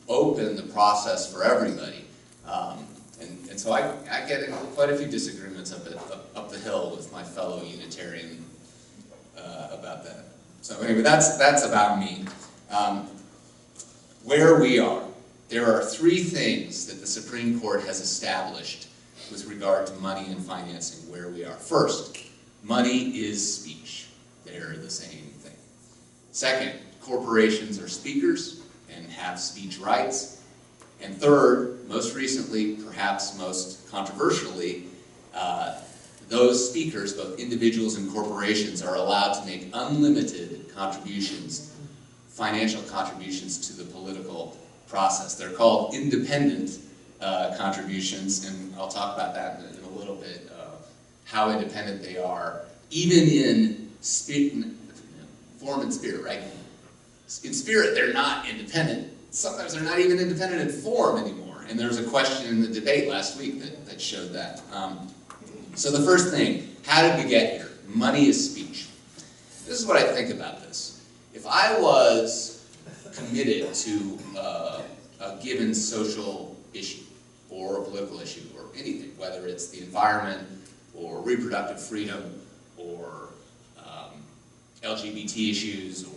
open the process for everybody. And so I get in quite a few disagreements up the hill with my fellow Unitarian about that. So anyway, that's about me. Where we are. There are three things that the Supreme Court has established with regard to money and financing where we are. First, money is speech. They're the same thing. Second, corporations are speakers and have speech rights. And third, most recently, perhaps most controversially, those speakers, both individuals and corporations, are allowed to make unlimited contributions, financial contributions to the political process. They're called independent contributions, and I'll talk about that in a little bit, how independent they are, even in form and spirit, right? In spirit, they're not independent. Sometimes they're not even independent in form anymore. And there was a question in the debate last week that showed that. So the first thing, how did we get here? Money is speech. This is what I think about this. If I was committed to a given social issue or a political issue or anything, whether it's the environment or reproductive freedom or LGBT issues or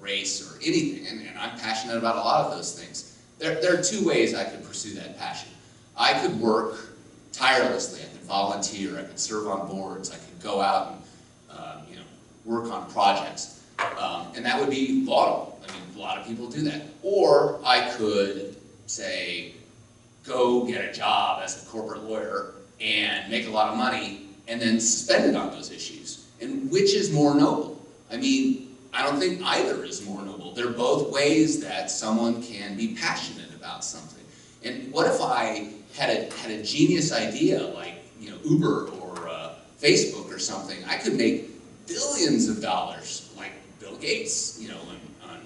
race or anything, and I'm passionate about a lot of those things, there are two ways I could pursue that passion. I could work tirelessly, I could volunteer, I could serve on boards, I could go out and work on projects, and that would be laudable. I mean, a lot of people do that. Or I could, say, go get a job as a corporate lawyer and make a lot of money and then spend it on those issues. And which is more noble? I mean, I don't think either is more noble. They're both ways that someone can be passionate about something. And what if I had a genius idea like Uber or Facebook or something? I could make billions of dollars, like Bill Gates, on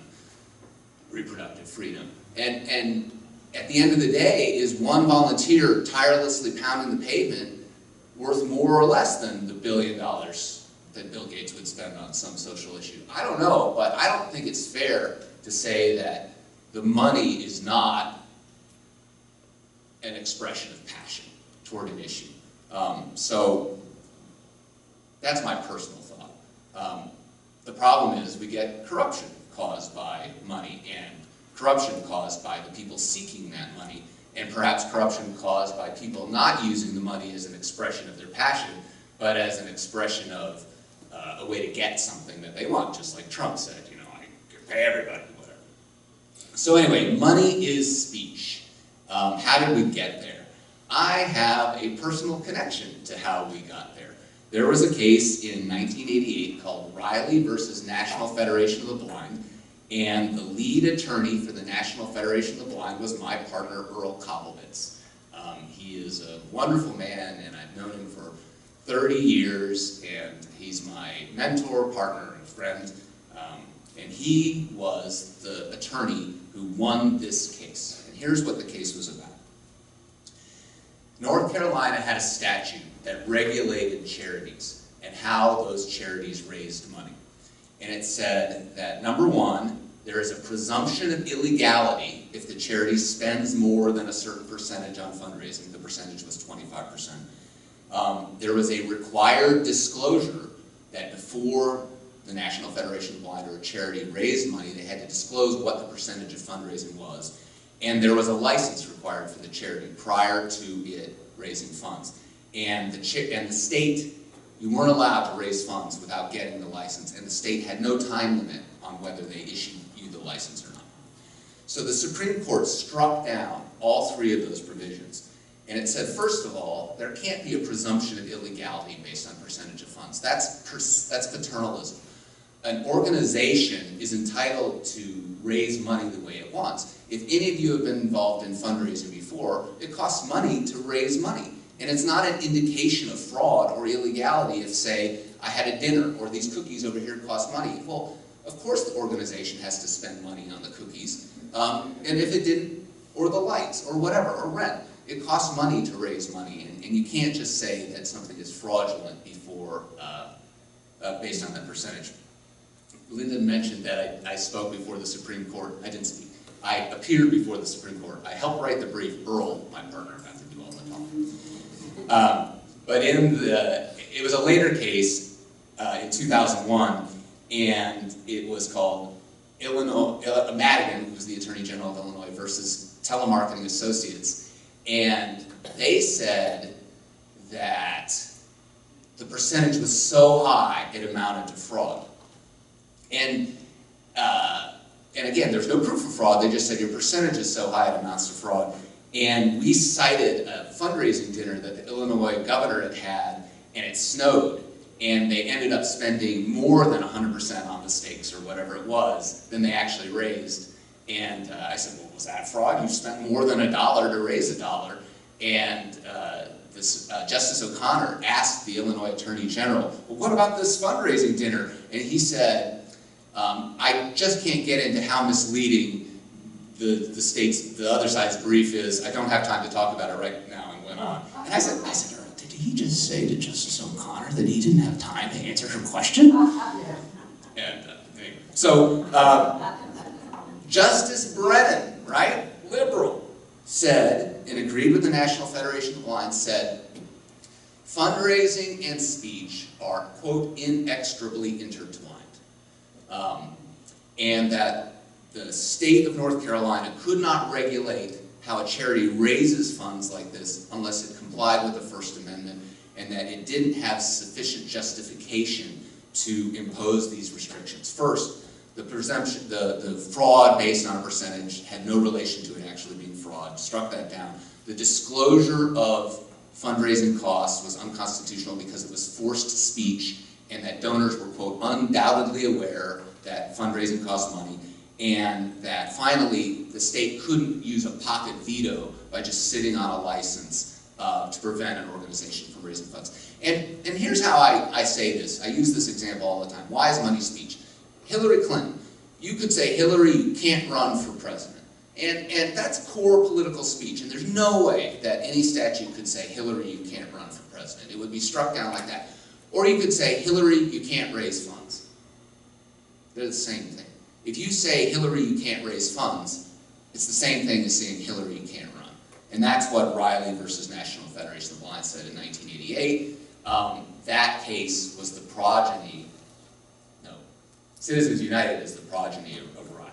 reproductive freedom. And at the end of the day, is one volunteer tirelessly pounding the pavement worth more or less than the $1 billion that Bill Gates would spend on some social issue? I don't know, but I don't think it's fair to say that the money is not an expression of passion toward an issue. So that's my personal thought. The problem is we get corruption caused by money, and corruption caused by the people seeking that money, and perhaps corruption caused by people not using the money as an expression of their passion, but as an expression of a way to get something that they want, just like Trump said, I could pay everybody, whatever. So anyway, money is speech. How did we get there? I have a personal connection to how we got there. There was a case in 1988 called Riley versus National Federation of the Blind, and the lead attorney for the National Federation of the Blind was my partner, Earl Koblowitz. He is a wonderful man, and I've known him for 30 years, and he's my mentor, partner, and friend. And he was the attorney who won this case. And here's what the case was about. North Carolina had a statute that regulated charities and how those charities raised money. And it said that, number one, there is a presumption of illegality if the charity spends more than a certain percentage on fundraising. The percentage was 25%. There was a required disclosure that before the National Federation of the Blind or a charity raised money, they had to disclose what the percentage of fundraising was. And there was a license required for the charity prior to it raising funds. And the state, you weren't allowed to raise funds without getting the license, and the state had no time limit on whether they issued you the license or not. So the Supreme Court struck down all three of those provisions. And it said, first of all, there can't be a presumption of illegality based on percentage of funds. That's paternalism. An organization is entitled to raise money the way it wants. If any of you have been involved in fundraising before, it costs money to raise money. And it's not an indication of fraud or illegality if, say, I had a dinner or these cookies over here cost money. Well, of course the organization has to spend money on the cookies. And if it didn't, or the lights, or whatever, or rent, it costs money to raise money. And you can't just say that something is fraudulent before, based on that percentage. Linda mentioned that I spoke before the Supreme Court. I didn't speak. I appeared before the Supreme Court. I helped write the brief. Earl, my partner, got to do all the talking. But it was a later case in 2001, and it was called Madigan, who was the Attorney General of Illinois, versus Telemarketing Associates. And they said that the percentage was so high it amounted to fraud. And again, there's no proof of fraud. They just said your percentage is so high it amounts to fraud. And we cited a fundraising dinner that the Illinois governor had had, and it snowed. And they ended up spending more than 100% on the steaks or whatever it was than they actually raised. And I said, well, was that fraud? You spent more than $1 to raise $1. And Justice O'Connor asked the Illinois Attorney General, well, what about this fundraising dinner? And he said, I just can't get into how misleading the other side's brief is. I don't have time to talk about it right now, and went on. And I said, Earl, did he just say to Justice O'Connor that he didn't have time to answer her question? And so Justice Brennan, right, liberal, said, and agreed with the National Federation of the Blind, said, fundraising and speech are, quote, inextricably intertwined. And that the state of North Carolina could not regulate how a charity raises funds like this unless it complied with the First Amendment, and that it didn't have sufficient justification to impose these restrictions. First, the presumption, the fraud based on a percentage had no relation to it actually being fraud, struck that down. The disclosure of fundraising costs was unconstitutional because it was forced speech, and that donors were, quote, undoubtedly aware that fundraising costs money, and that finally the state couldn't use a pocket veto by just sitting on a license to prevent an organization from raising funds. And here's how I say this. I use this example all the time. Why is money speech? Hillary Clinton. You could say, Hillary, you can't run for president. And that's core political speech, and there's no way that any statute could say, Hillary, you can't run for president. It would be struck down like that. Or you could say, Hillary, you can't raise funds. They're the same thing. If you say, Hillary, you can't raise funds, it's the same thing as saying, Hillary, you can't run. And that's what Riley versus National Federation of the Blind said in 1988. That case was the progeny, no, Citizens United is the progeny of Riley,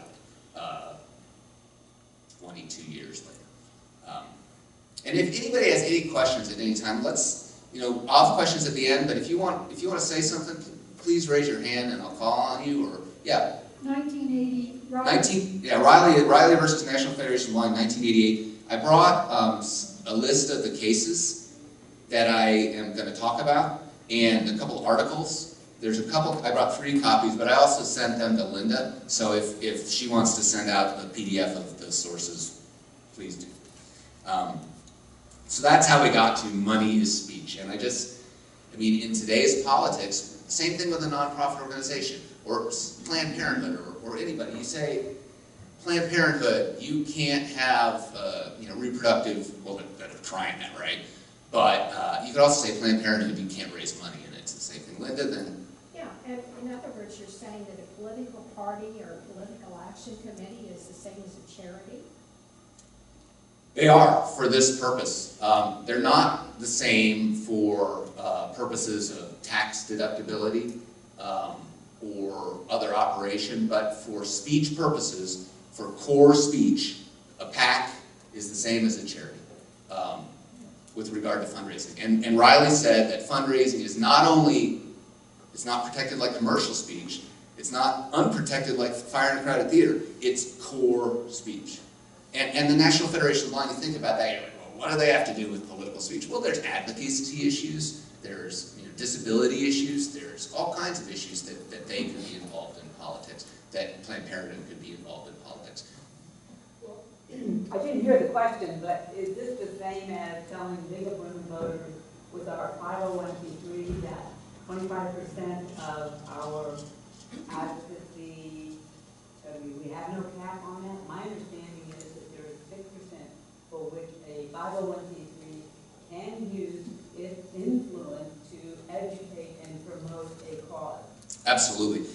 22 years later. And if anybody has any questions at any time, let's, I'll have questions at the end, but if you want to say something, please raise your hand and I'll call on you, or, yeah. 1980, Riley versus National Federation of the Blind, 1988. I brought a list of the cases that I am going to talk about, and a couple articles. There's a couple, I brought 3 copies, but I also sent them to Linda, so if she wants to send out a PDF of the sources, please do. So that's how we got to money is speech, and in today's politics, same thing with a nonprofit organization, or Planned Parenthood, or anybody. You say, Planned Parenthood, you can't have, reproductive, well, they're trying that, right? But you could also say Planned Parenthood, you can't raise money, and it's the same thing. Linda, then? Yeah, and in other words, you're saying that a political party or a political action committee is the same as a charity? They are, for this purpose. They're not the same for purposes of tax deductibility or other operation, but for speech purposes, for core speech, a PAC is the same as a charity with regard to fundraising. And Riley said that fundraising is not only, it's not protected like commercial speech, it's not unprotected like fire and crowded theater, it's core speech. And the National Federation of the Blind, you think about that, you're like, well, what do they have to do with political speech? Well, there's advocacy issues, there's disability issues, there's all kinds of issues that they could be involved in politics, that Planned Parenthood could be involved in politics. Well, I didn't hear the question, but is this the same as telling League of Women Voters with our 501c3 that 25% of our advocacy, we have no cap on that? My understanding is that there is 6% for which a 501c3 can use its influence to educate and promote a cause. Absolutely.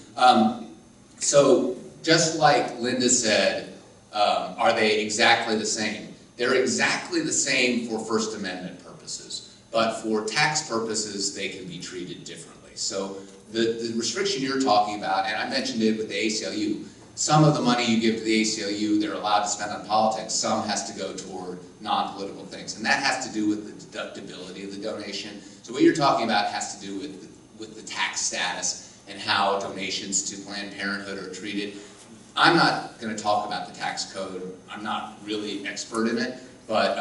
So just like Linda said, Are they exactly the same? They're exactly the same for First Amendment purposes, but for tax purposes, they can be treated differently. So the restriction you're talking about, and I mentioned it with the ACLU, some of the money you give to the ACLU, they're allowed to spend on politics, some has to go toward non-political things, and that has to do with the deductibility of the donation. So what you're talking about has to do with the tax status and how donations to Planned Parenthood are treated. I'm not going to talk about the tax code. I'm not really expert in it, but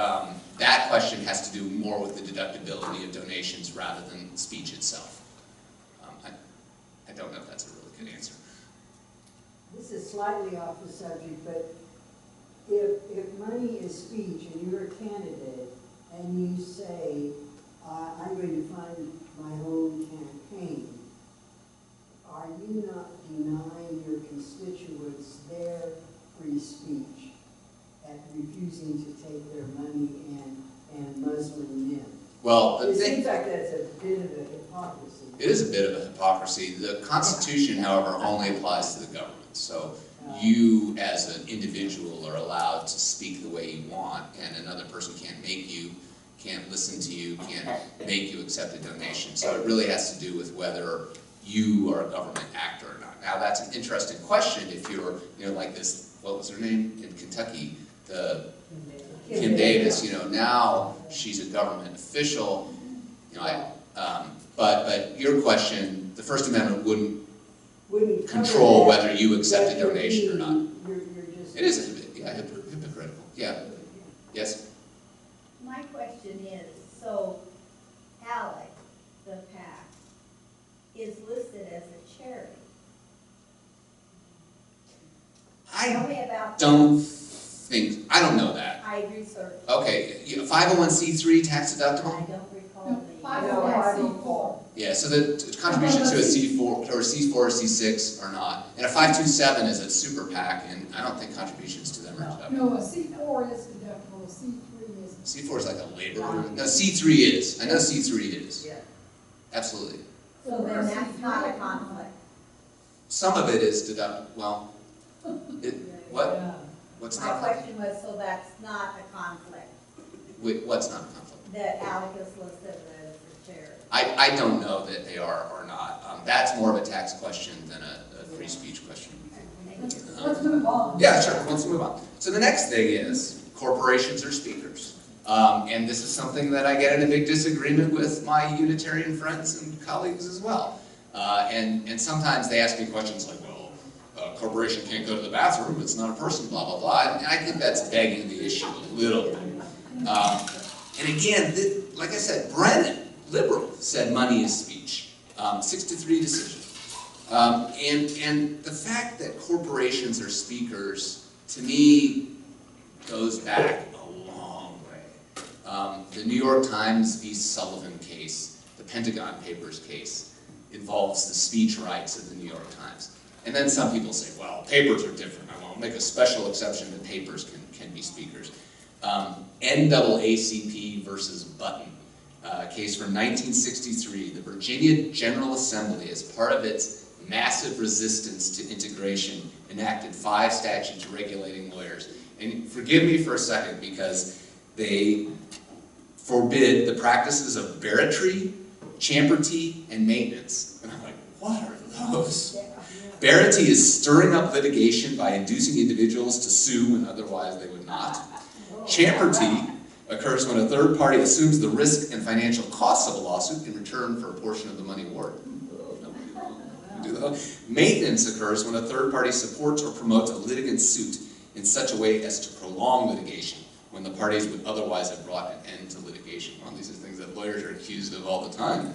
that question has to do more with the deductibility of donations rather than speech itself. I don't know if that's a really good answer. This is slightly off the subject, but if money is speech and you're a candidate and you say, I'm going to fund my own campaign, are you not denying your constituents their free speech at refusing to take their money and muzzling them? Well, it seems like that's a bit of a hypocrisy. It is a bit of a hypocrisy. The Constitution, however, only applies to the government. So you, as an individual, are allowed to speak the way you want, and another person can't listen to you, can't make you accept a donation. So it really has to do with whether you are a government actor or not. Now, that's an interesting question if you're, like this, what was her name in Kentucky? Kim Davis, now she's a government official, but your question, the First Amendment wouldn't control whether you accept a donation or not. It is a bit, hypocritical. Yeah. Yes? My question is, so ALEC, the PAC, is listed as a charity. I don't know that. I researched. Okay, 501c3 tax I deductible? don't recall the. 501c4. Yeah, so the contributions to a C4 or C6 are not. And a 527 is a super PAC, and I don't think contributions to them are deductible. No, a C4 is deductible, a C3 is. C4 is like a labor. No, C3 is. I know C3 is. Yeah. Absolutely. So then that's not a conflict. Some of it is deductible. Well, what? What's My not? question was, so that's not a conflict, Wait, what's not a conflict? that ALEC is listed as a charity? I don't know that they are or not. That's more of a tax question than a free speech question. Let's move on. Yeah, sure. Let's move on. So the next thing is corporations are speakers. And this is something that I get in a big disagreement with my Unitarian friends and colleagues as well. And sometimes they ask me questions like, well, a corporation can't go to the bathroom, it's not a person, blah, blah, blah. And I think that's begging the issue a little bit. And again, like I said, Brennan, liberal, said money is speech. 6-3 decision. And the fact that corporations are speakers, to me, goes back a long way. The New York Times v. Sullivan case, the Pentagon Papers case, involves the speech rights of the New York Times. And then some people say, well, papers are different. I won't make a special exception that papers can be speakers. NAACP versus Button, case from 1963. The Virginia General Assembly, as part of its massive resistance to integration, enacted 5 statutes regulating lawyers. And forgive me for a second, because they forbid the practices of barratry, champerty, and maintenance. And I'm like, what are those? Barratry is stirring up litigation by inducing individuals to sue when otherwise they would not. Champerty occurs when a third party assumes the risk and financial costs of a lawsuit in return for a portion of the money awarded. Maintenance occurs when a third party supports or promotes a litigant's suit in such a way as to prolong litigation when the parties would otherwise have brought an end to litigation. Well, these are things that lawyers are accused of all the time.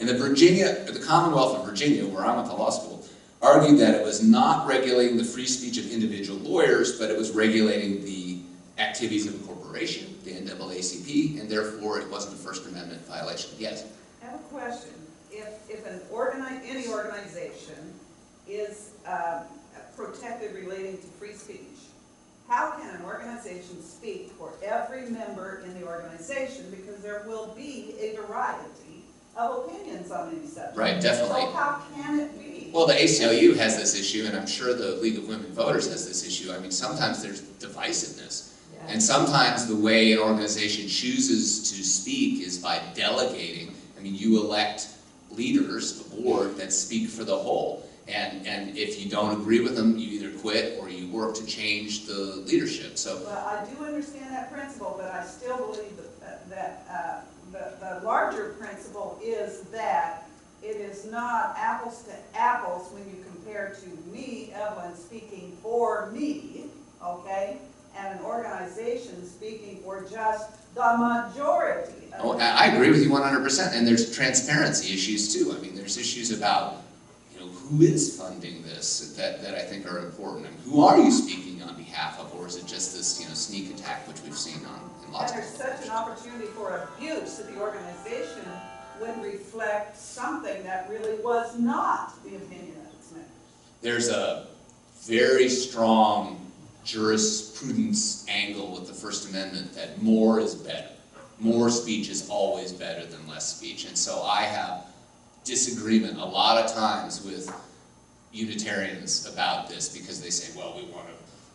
And the Commonwealth of Virginia, where I went to law school, argued that it was not regulating the free speech of individual lawyers, but it was regulating the activities of a corporation, the NAACP, and therefore it wasn't a First Amendment violation. Yes? I have a question. If any organization is protected relating to free speech, how can an organization speak for every member in the organization? Because there will be a variety of opinions on these subjects. Right, definitely. So how can it be speech. Well, the ACLU has this issue, and I'm sure the League of Women Voters has this issue. I mean, sometimes there's divisiveness. Yeah. And sometimes the way an organization chooses to speak is by delegating. I mean, you elect leaders, a board, that speak for the whole. And if you don't agree with them, you either quit or you work to change the leadership. So, Well, I do understand that principle, but I still believe that the larger principle is that it is not apples to apples when you compare to me, Evelyn, speaking for me, okay, and an organization speaking for just the majority. oh, I agree with you 100%. And there's transparency issues too. I mean, there's issues about, you know, who is funding this that I think are important, and who are you speaking on behalf of, or is it just this, you know, sneak attack which we've seen in lots And of there's such an opportunity for abuse that the organization would reflect something that really was not the opinion of its members. There's a very strong jurisprudence angle with the First Amendment that more is better. More speech is always better than less speech. And so I have disagreement a lot of times with Unitarians about this because they say, well, we want to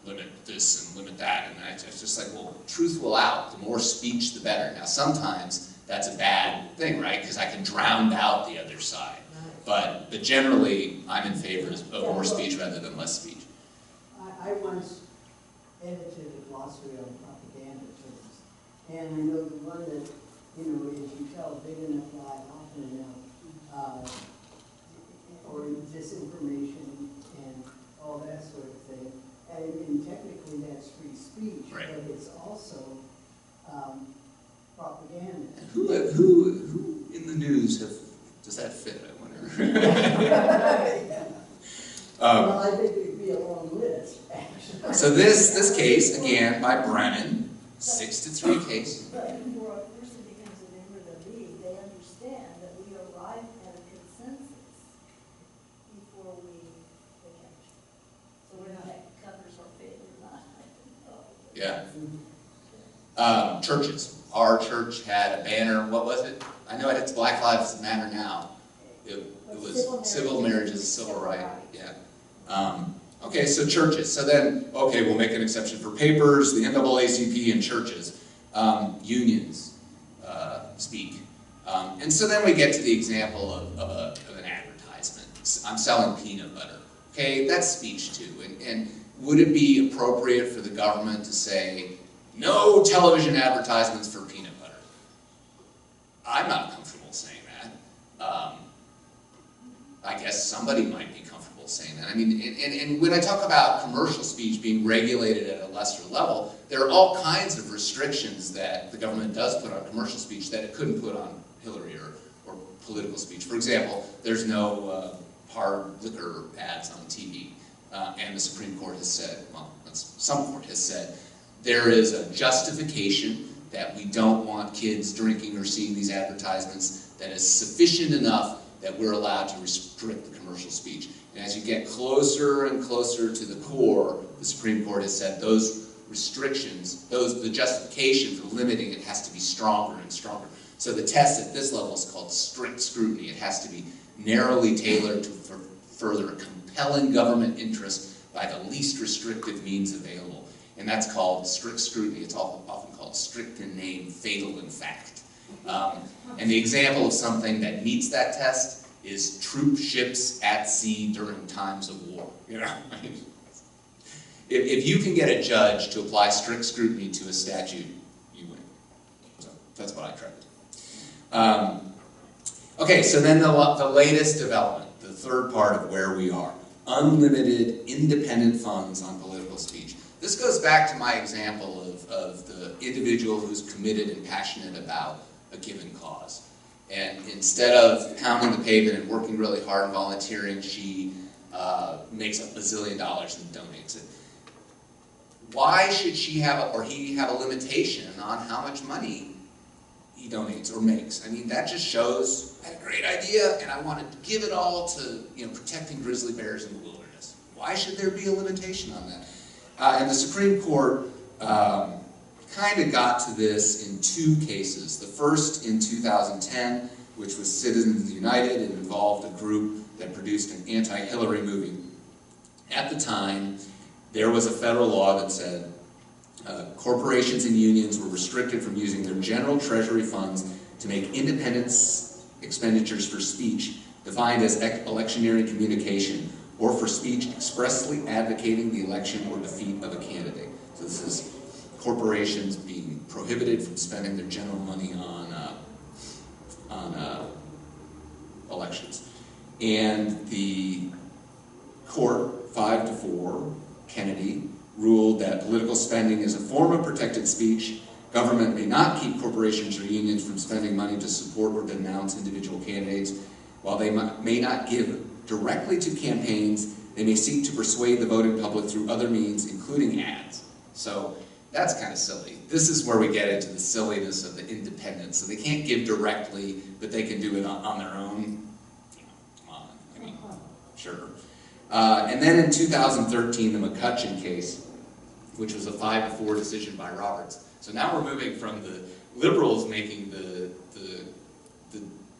limit this and limit that. And it's just like, well, truth will out. The more speech, the better. Now, sometimes that's a bad thing, right? Because I can drown out the other side. But generally, I'm in favor of more speech rather than less speech. I once edited a glossary on propaganda terms, and I know the one that, you know, as you tell, big enough, live, often enough, or disinformation and all that sort of thing. And technically that's free speech, Right. but it's also propaganda. And who in the news does that fit, I wonder? Well, I think it'd be a long list, actually. So this case, again, by Brennan, 6-3 case. But for a person who becomes a member of the league, they understand that we arrive at a consensus before we become. So we're not, that covers our fate, we're not. Yeah. Churches. Our church had a banner, what was it? I know it's Black Lives Matter now. It was civil marriage is a civil right, yeah. Okay, so churches. So then, okay, we'll make an exception for papers, the NAACP, and churches. Unions speak. And so then we get to the example of an advertisement. I'm selling peanut butter. Okay, that's speech too. And would it be appropriate for the government to say, no television advertisements for peanut butter? I'm not comfortable saying that. I guess somebody might be comfortable saying that. I mean, and when I talk about commercial speech being regulated at a lesser level, there are all kinds of restrictions that the government does put on commercial speech that it couldn't put on Hillary or political speech. For example, there's no hard liquor ads on TV. And the Supreme Court has said, well, some court has said, there is a justification that we don't want kids drinking or seeing these advertisements that is sufficient enough that we're allowed to restrict the commercial speech. And as you get closer and closer to the core, the Supreme Court has said those restrictions, the justification for limiting it has to be stronger and stronger. So the test at this level is called strict scrutiny. It has to be narrowly tailored to further a compelling government interest by the least restrictive means available. And that's called strict scrutiny. It's often called strict in name, fatal in fact. And the example of something that meets that test is troop ships at sea during times of war. You know, if you can get a judge to apply strict scrutiny to a statute, you win. So that's what I tried to do. Okay, so then the latest development, the third part of where we are, unlimited independent funds on political speech. This goes back to my example of the individual who's committed and passionate about a given cause. And instead of pounding the pavement and working really hard and volunteering, she makes $1 bazillion and donates it. Why should she have, or he have a limitation on how much money he donates or makes? I mean, that just shows I had a great idea and I wanted to give it all to, you know, protecting grizzly bears in the wilderness. Why should there be a limitation on that? And the Supreme Court kind of got to this in two cases. The first in 2010, which was Citizens United. It involved a group that produced an anti-Hillary movie. At the time, there was a federal law that said corporations and unions were restricted from using their general treasury funds to make independent expenditures for speech defined as electioneering communication or for speech expressly advocating the election or defeat of a candidate. So this is corporations being prohibited from spending their general money on elections. And the court, 5-4, Kennedy, ruled that political spending is a form of protected speech. Government may not keep corporations or unions from spending money to support or denounce individual candidates. While they may not give directly to campaigns, they may seek to persuade the voting public through other means, including ads. So that's kind of silly. This is where we get into the silliness of the independence. So they can't give directly, but they can do it on their own. Come on, I mean, sure. And then in 2013, the McCutcheon case, which was a 5-4 decision by Roberts. So now we're moving from the liberals making the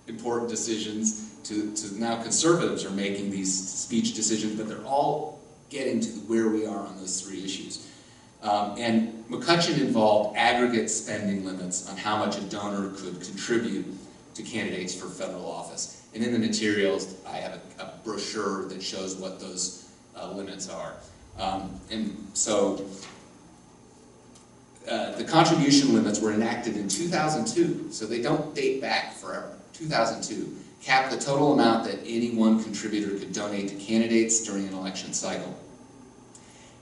important decisions to now conservatives are making these speech decisions, but they're all getting to where we are on those three issues. And McCutcheon involved aggregate spending limits on how much a donor could contribute to candidates for federal office. And in the materials, I have a brochure that shows what those limits are. And so the contribution limits were enacted in 2002, so they don't date back forever. 2002 capped the total amount that any one contributor could donate to candidates during an election cycle.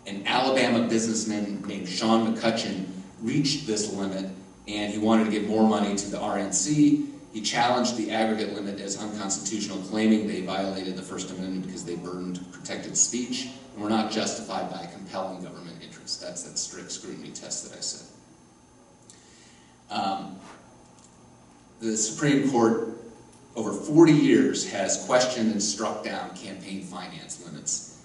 An Alabama businessman named Sean McCutcheon reached this limit, and he wanted to give more money to the RNC. He challenged the aggregate limit as unconstitutional, claiming they violated the First Amendment because they burdened protected speech and were not justified by a compelling government interest. That's that strict scrutiny test that I said. The Supreme Court, over 40 years, has questioned and struck down campaign finance limits.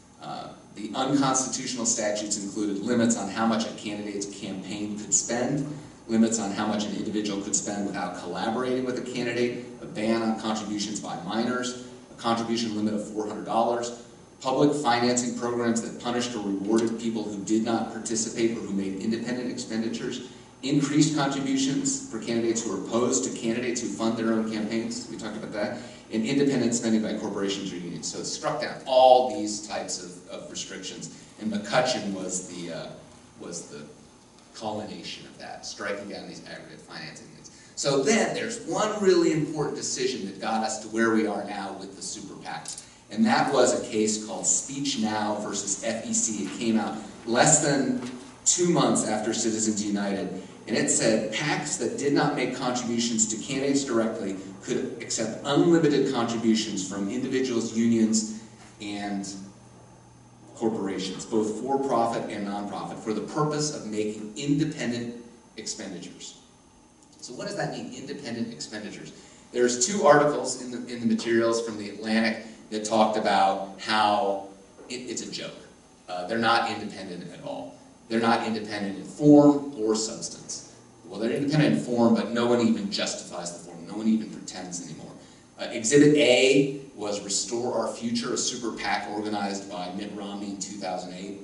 The unconstitutional statutes included limits on how much a candidate's campaign could spend, limits on how much an individual could spend without collaborating with a candidate, a ban on contributions by minors, a contribution limit of $400, public financing programs that punished or rewarded people who did not participate or who made independent expenditures, increased contributions for candidates who are opposed to candidates who fund their own campaigns, we talked about that, and independent spending by corporations or unions. So it struck down all these types of restrictions, and McCutcheon was the culmination of that, striking down these aggregate financing needs. So then there's one really important decision that got us to where we are now with the super PACs, and that was a case called Speech Now versus FEC. It came out less than 2 months after Citizens United, and it said PACs that did not make contributions to candidates directly could accept unlimited contributions from individuals, unions, and corporations, both for-profit and non-profit, for the purpose of making independent expenditures. So what does that mean, independent expenditures? There's 2 articles in the materials from the Atlantic that talked about how it's a joke. They're not independent at all. They're not independent in form or substance. Well, they're independent in form, but no one even justifies the form. No one even pretends anymore. Exhibit A was Restore Our Future, a super PAC organized by Mitt Romney in 2008.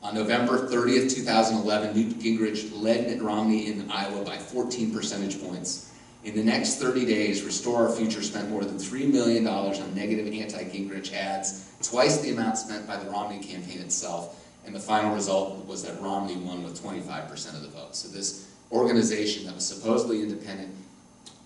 On November 30th, 2011, Newt Gingrich led Mitt Romney in Iowa by 14 percentage points. In the next 30 days, Restore Our Future spent more than $3 million on negative anti-Gingrich ads, twice the amount spent by the Romney campaign itself. And the final result was that Romney won with 25% of the vote. So this organization that was supposedly independent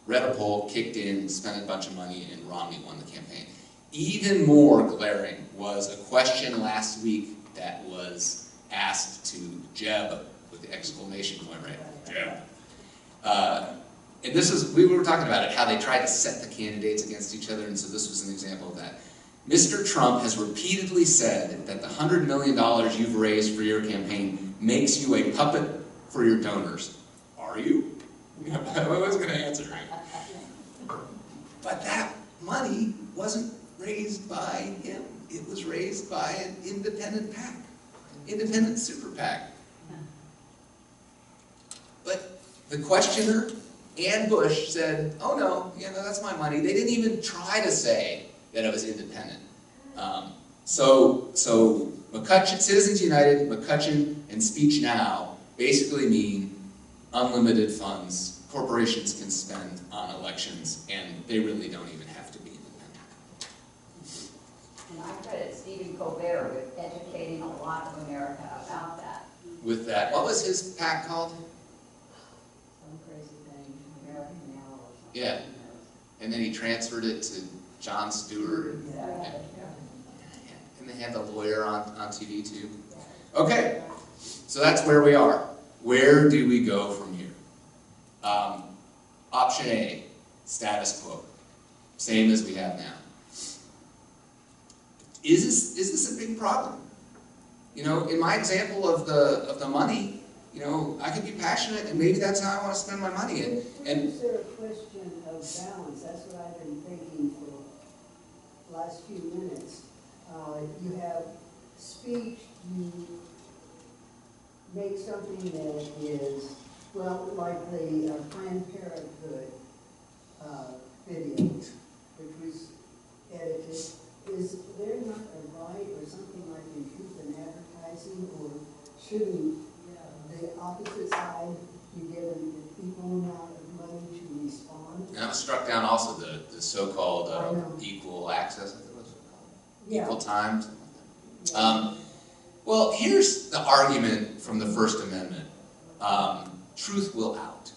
read a poll, kicked in, spent a bunch of money, and Romney won the campaign. Even more glaring was a question last week that was asked to Jeb, with the exclamation point, right? Jeb. And this is, we were talking about it, how they tried to set the candidates against each other, and so this was an example of that. Mr. Trump has repeatedly said that the $100 million you've raised for your campaign makes you a puppet for your donors. Are you? I was going to answer. But that money wasn't raised by him. It was raised by an independent PAC, independent super PAC. But the questioner and Bush said, oh no, that's my money. They didn't even try to say that it was independent. So McCutcheon, Citizens United, McCutcheon, and Speech Now basically mean unlimited funds corporations can spend on elections, and they really don't even have to be independent. And I credit Stephen Colbert with educating a lot of America about that. With that, what was his PAC called? Some crazy thing, American now or something. Yeah. And then he transferred it to Jon Stewart. Exactly. And they had the lawyer on TV too. Okay, so that's where we are. Where do we go from here? Option A, status quo. Same as we have now. Is this a big problem? You know, in my example of the money, you know, I could be passionate and maybe that's how I want to spend my money. And Is there a question of balance? That's what I've been thinking for the last few minutes. You have speech, you make something that is, well, like the Planned Parenthood video, which was edited. Is there not a right or something like in truth in advertising, or shouldn't the opposite side be given an equal amount of money to respond? that was struck down also the so-called equal access, I think it was called. Yeah. Equal time, something like that. Well, here's the argument from the First Amendment. Truth will out.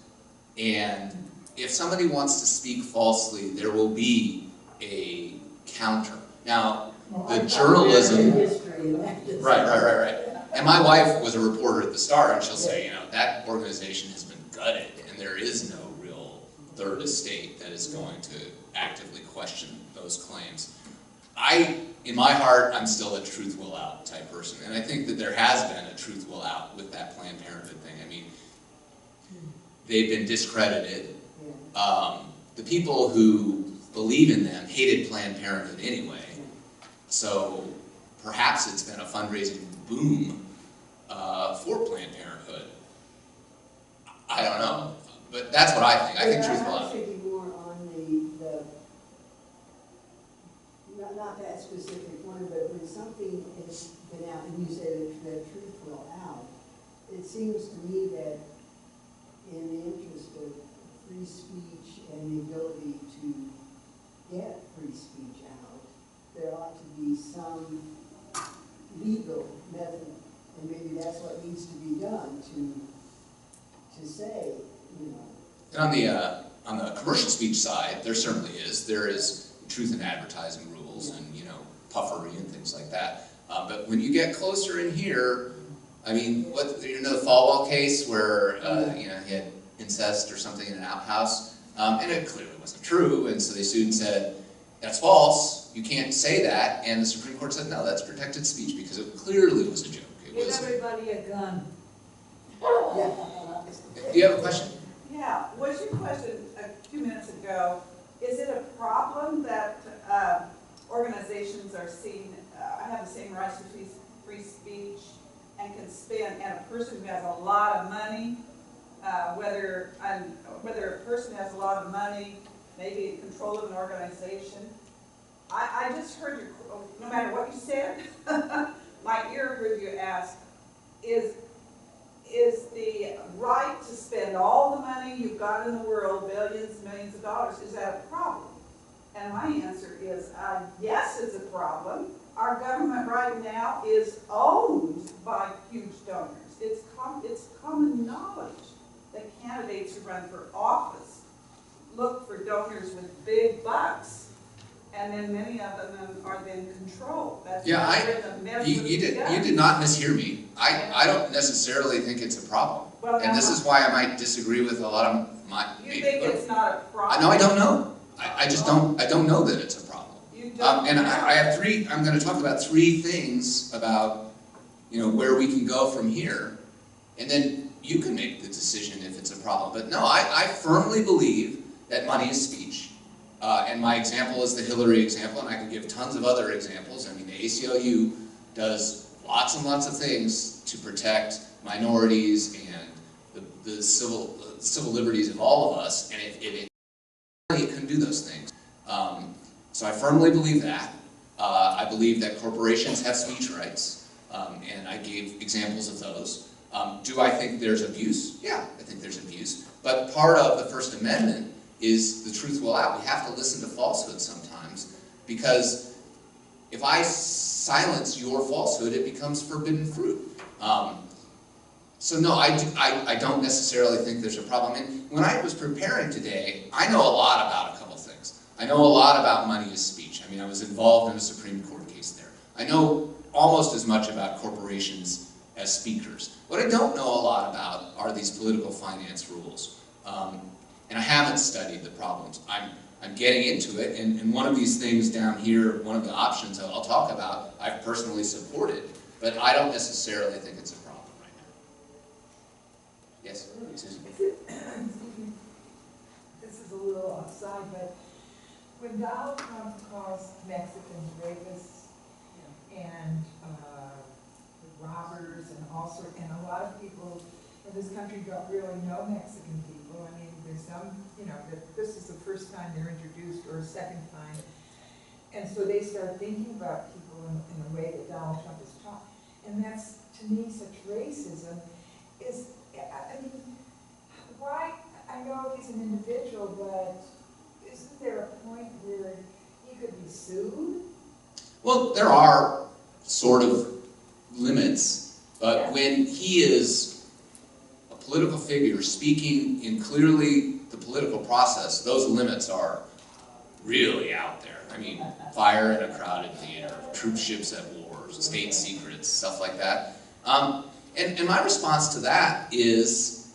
And if somebody wants to speak falsely, there will be a counter. Now, the journalism... Right. And my wife was a reporter at the Star, and she'll say, you know, that organization has been gutted, and there is no real third estate that is going to actively question those claims. In my heart, I'm still a truth will out type person, and I think that there has been a truth will out with that Planned Parenthood thing. I mean, they've been discredited. The people who believe in them hated Planned Parenthood anyway, so perhaps it's been a fundraising boom for Planned Parenthood. I don't know, but that's what I think. I think truth will I was out. thinking more on not that specific one, but when something has been out, and you say that truth will out, it seems to me that in the interest of free speech and the ability to get free speech out, there ought to be some legal method, and maybe that's what needs to be done to say, you know. And on the commercial speech side, there certainly is. There is truth in advertising rules and, you know, puffery and things like that. But when you get closer in here, I mean, you know the Falwell case where, you know, he had incest or something in an outhouse, and it clearly wasn't true, and so they sued and said, that's false, you can't say that, and the Supreme Court said, no, that's protected speech because it clearly was a joke. It Give was. everybody a gun. Do you have a question? Yeah, was your question a few minutes ago, is it a problem that organizations are seen, have the same rights to free speech and can spend, and a person who has a lot of money, whether a person has a lot of money, maybe in control of an organization. I just heard you, no matter what you said, my ear heard you ask, is the right to spend all the money you've got in the world, billions, millions of dollars, is that a problem? And my answer is, yes, it's a problem. Our government right now is owned by huge donors. It's common knowledge that candidates who run for office look for donors with big bucks, and then many of them are then controlled. That's Yeah, you you did not mishear me. I don't necessarily think it's a problem. Well, and this is why I might disagree with a lot of my... You think it's not a problem? No, I don't know. I just don't know that it's a problem. You don't And know. I have I'm going to talk about three things about, you know, where we can go from here, and then you can make the decision if it's a problem. But no, I firmly believe that money is speech. And my example is the Hillary example, and I could give tons of other examples. I mean, the ACLU does lots and lots of things to protect minorities and the civil liberties of all of us, and if it couldn't do those things. So I firmly believe that. I believe that corporations have speech rights, and I gave examples of those. Do I think there's abuse? Yeah, I think there's abuse. But part of the First Amendment is the truth will out. We have to listen to falsehood sometimes, because if I silence your falsehood, it becomes forbidden fruit. So no, I don't necessarily think there's a problem. And when I was preparing today, I know a lot about a couple things. I know a lot about money as speech. I mean, I was involved in a Supreme Court case there. I know almost as much about corporations as speakers. What I don't know a lot about are these political finance rules. And I haven't studied the problems. I'm getting into it, and one of these things down here, one of the options I'll talk about, I've personally supported, but I don't necessarily think it's a problem right now. Yes, Susan? This is a little offside, but when Donald Trump calls Mexicans rapists and robbers and all sorts, and a lot of people in this country don't really know Mexican people. I mean, there's some, that this is the first time they're introduced or a second time. And so they start thinking about people in the way that Donald Trump is taught. And that's, to me, such racism is, I mean, why, I know he's an individual, but isn't there a point where he could be sued? Well, there are sort of limits, but when he is a political figure speaking in clearly the political process, those limits are really out there. I mean, fire in a crowded theater, troop ships at wars, state secrets, stuff like that. And my response to that is,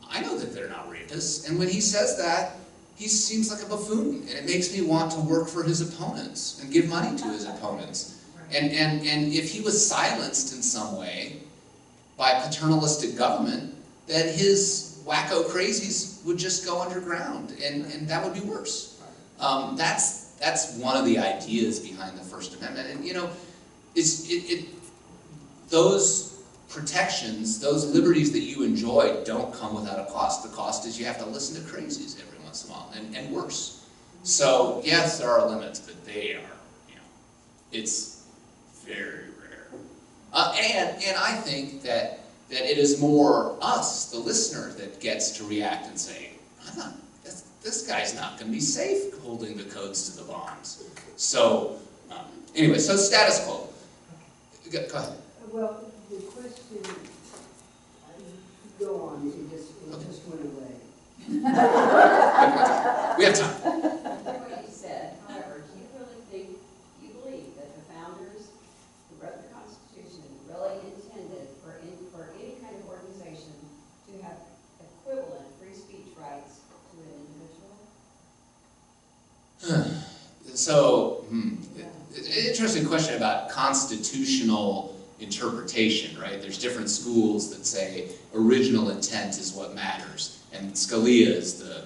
I know that they're not rapists, and when he says that, he seems like a buffoon, and it makes me want to work for his opponents and give money to his opponents. And if he was silenced in some way by paternalistic government, then his wacko crazies would just go underground, and that would be worse. That's one of the ideas behind the First Amendment. And those protections, those liberties that you enjoy don't come without a cost. The cost is you have to listen to crazies every once in a while, and worse. So yes, there are limits, but they are, it's very rare. And I think that it is more us, the listener, that gets to react and say, this guy's not going to be safe holding the codes to the bombs. So, anyway, so status quo. Go ahead. Well, the question, go on, it just went away. We have time. What you said, however, do you really believe that the founders who wrote the Constitution really intended for any kind of organization to have equivalent free speech rights to an individual? So, interesting question about constitutional interpretation, right? There's different schools that say original intent is what matters, and Scalia is the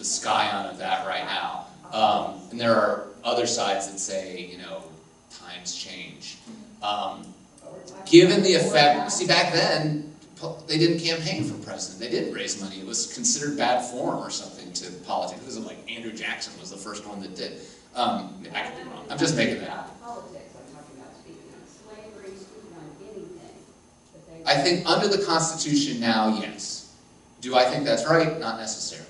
scion of that right now. And there are other sides that say, times change. Given the effect, see, back then, they didn't campaign for president. They didn't raise money. It was considered bad form or something to politics. It was like Andrew Jackson was the first one that did. I could be wrong. I'm just making that up. Politics, I'm talking about speaking on slavery, speaking on anything. I think under the Constitution now, yes. Do I think that's right? Not necessarily.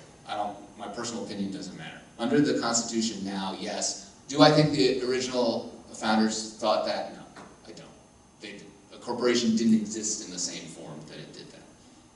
My personal opinion doesn't matter. Under the Constitution now, yes. Do I think the original founders thought that? No, I don't. A corporation didn't exist in the same form that it did that.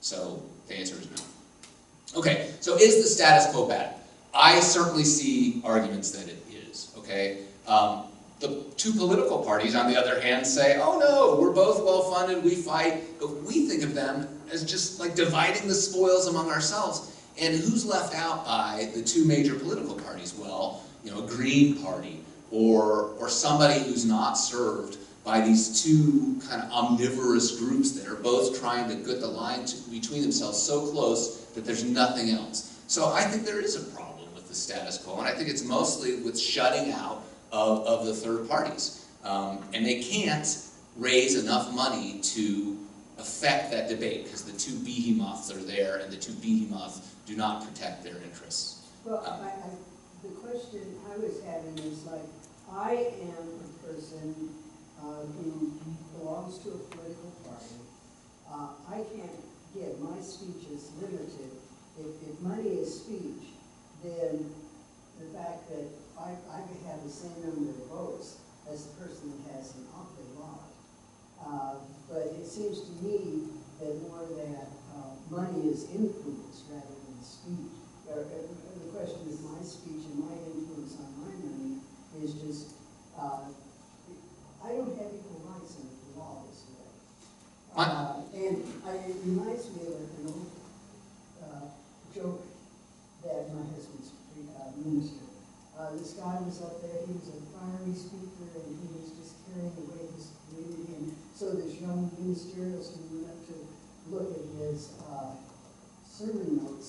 So the answer is no. Okay, so is the status quo bad? I certainly see arguments that it is, okay? The two political parties, on the other hand, say, oh no, we're both well-funded, we fight, but we think of them as just like dividing the spoils among ourselves. And who's left out by the two major political parties? Well, a Green Party or somebody who's not served by these two kind of omnivorous groups that are both trying to get the line between themselves so close that there's nothing else. So I think there is a problem with the status quo, and I think it's mostly with shutting out of the third parties. And they can't raise enough money to affect that debate because the two behemoths are there, and the two behemoths do not protect their interests. Well, the question I was having is like, I am a person who belongs to a political party. I can't get, my speech is limited. If money is speech, then the fact that I could have the same number of votes as the person that has an awfully lot. But it seems to me that more that money is influence rather than speech. The question is my speech and my influence on my money is just, I don't have equal rights under the law this way. And it reminds me of an old joke that my husband's minister. This guy was up there, he was a fiery speaker, and he was just carrying away his community. And so this young ministerialist went up to look at his sermon notes,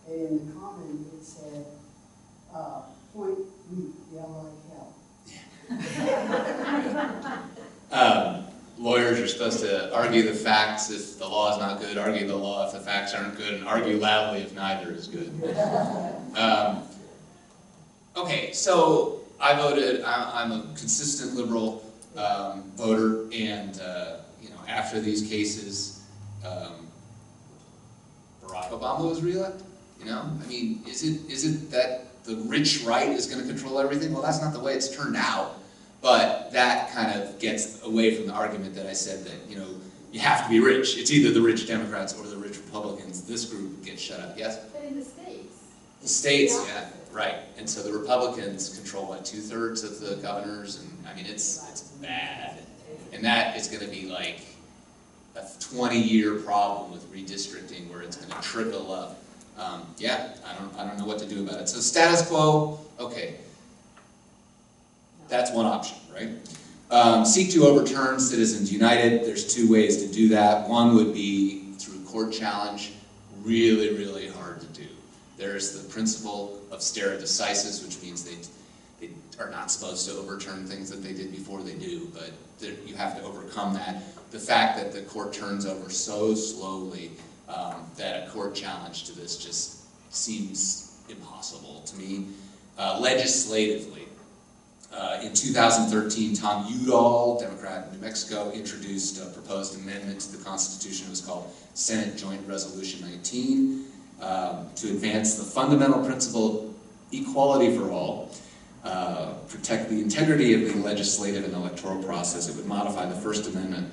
and in the comment it said, point weak, yell like hell. Lawyers are supposed to argue the facts if the law is not good, argue the law if the facts aren't good, and argue loudly if neither is good. Okay, so I voted, I'm a consistent liberal voter, and you know, after these cases, Barack Obama was reelected. You know, I mean, is it that the rich right is going to control everything? Well, that's not the way it's turned out. But that kind of gets away from the argument that I said that, you know, you have to be rich. It's either the rich Democrats or the rich Republicans. This group gets shut out. Yes? But in the states. The states, yeah, right. And so the Republicans control, what, 2/3 of the governors? And I mean, it's bad. And that is going to be like a 20-year problem with redistricting where it's going to trickle up. Yeah, I don't know what to do about it. So status quo, okay. That's one option, right? Seek to overturn Citizens United. There's two ways to do that. One would be through court challenge. Really, really hard to do. There's the principle of stare decisis, which means they are not supposed to overturn things that they did before they do, but you have to overcome that. The fact that the court turns over so slowly that a court challenge to this just seems impossible to me. Legislatively, in 2013, Tom Udall, Democrat in New Mexico, introduced a proposed amendment to the Constitution. It was called Senate Joint Resolution 19 to advance the fundamental principle of equality for all, protect the integrity of the legislative and electoral process. It would modify the First Amendment.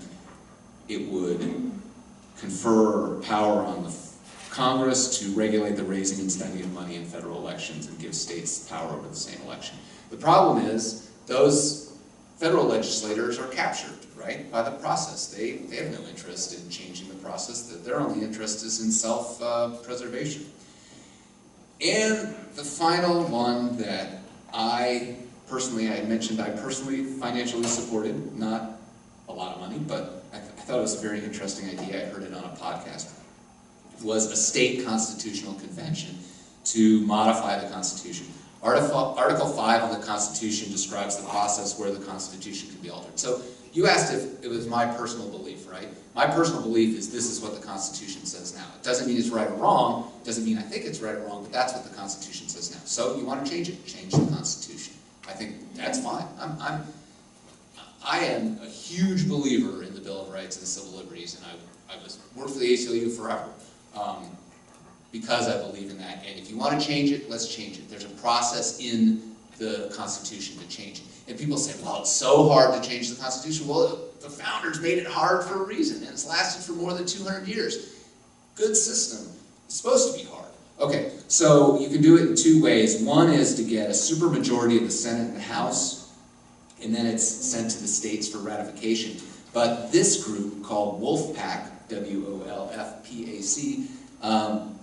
It would confer power on the Congress to regulate the raising and spending of money in federal elections and give states power over the same election. The problem is those federal legislators are captured, right, by the process. They have no interest in changing the process. Their only interest is in self-preservation. And the final one that I personally financially supported, not a lot of money, but I thought it was a very interesting idea. I heard it on a podcast. It was a state constitutional convention to modify the Constitution. Article 5 of the Constitution describes the process where the Constitution can be altered. So you asked if it was my personal belief, right? My personal belief is this is what the Constitution says now. It doesn't mean it's right or wrong. It doesn't mean I think it's right or wrong, but that's what the Constitution says now. So you want to change it? Change the Constitution. I think that's fine. I am a huge believer in the Bill of Rights and Civil Liberties, and I was worked for the ACLU forever. Because I believe in that. And if you want to change it, let's change it. There's a process in the Constitution to change it. And people say, well, it's so hard to change the Constitution. Well, the founders made it hard for a reason, and it's lasted for more than 200 years. Good system. It's supposed to be hard. Okay, so you can do it in two ways. One is to get a supermajority of the Senate and the House, and then it's sent to the states for ratification. But this group called WOLFPAC, W-O-L-F-P-A-C,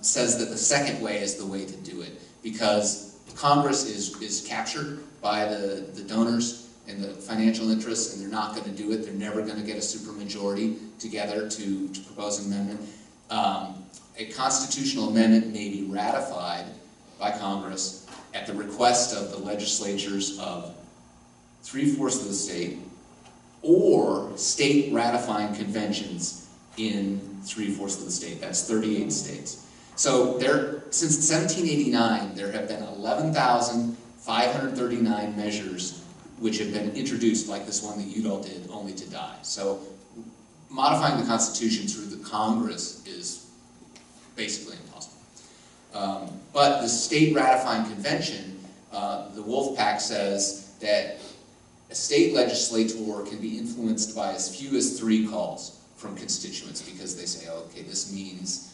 says that the second way is the way to do it, because Congress is captured by the donors and the financial interests, and they're not going to do it. They're never going to get a supermajority together to propose an amendment. A constitutional amendment may be ratified by Congress at the request of the legislatures of 3/4 of the state, or state ratifying conventions in 3/4 of the state. That's 38 states. So since 1789, there have been 11,539 measures which have been introduced, like this one that Udall did, only to die. So modifying the Constitution through the Congress is basically impossible. But the state ratifying convention, the Wolf Pack says that a state legislator can be influenced by as few as 3 calls from constituents, because they say, oh, okay, this means,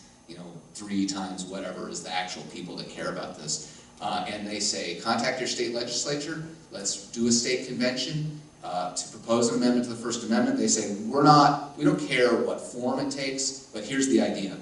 3 times whatever is the actual people that care about this. And they say, contact your state legislature, let's do a state convention to propose an amendment to the First Amendment. They say, we don't care what form it takes, but here's the idea.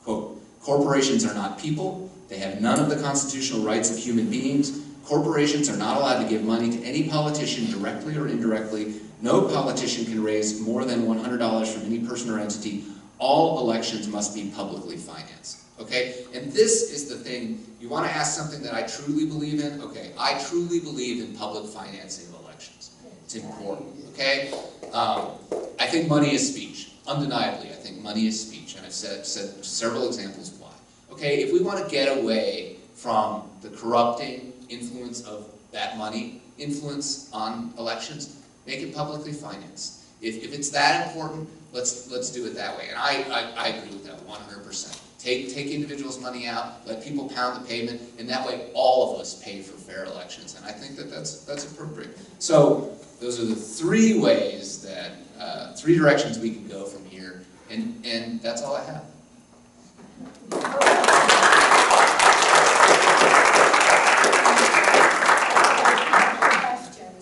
Quote, corporations are not people, they have none of the constitutional rights of human beings. Corporations are not allowed to give money to any politician directly or indirectly. No politician can raise more than $100 from any person or entity. All elections must be publicly financed. Okay? And this is the thing, you want to ask something that I truly believe in? Okay, I truly believe in public financing of elections. It's important. Okay? I think money is speech. Undeniably, I think money is speech. And I've said several examples why. Okay, if we want to get away from the corrupting influence of that money, influence on elections, make it publicly financed. If it's that important, let's do it that way. And I agree with that 100%. Take individuals' money out, let people pound the pavement, and that way all of us pay for fair elections. And I think that's appropriate. So those are the 3 ways that 3 directions we can go from here, and that's all I have.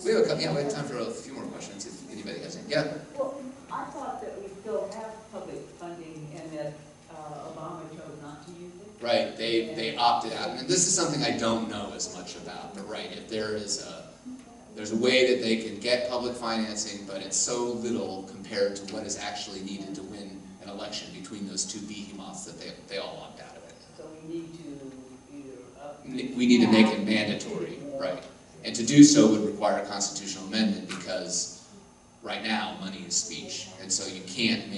We have time for a few more questions if anybody has any. Yeah? Well, I thought that we still have public funding and that Obama chose not to use it. Right, they opted out. And this is something I don't know as much about, but right, if there's a way that they can get public financing, but it's so little compared to what is actually needed to win an election between those 2 behemoths that they all opt out of it. So we need to We need to make it mandatory, right. And to do so would require a constitutional amendment, because right now money is speech. And so you can't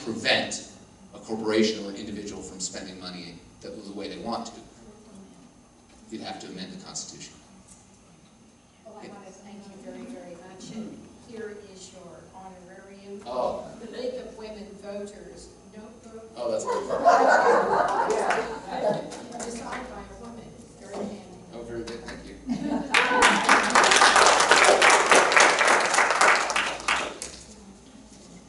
prevent a corporation or an individual from spending money the way they want to. You'd have to amend the Constitution. Well, I want to thank you very, very much. And here is your honorarium. Oh. The League of Women Voters notebook. Oh, that's good.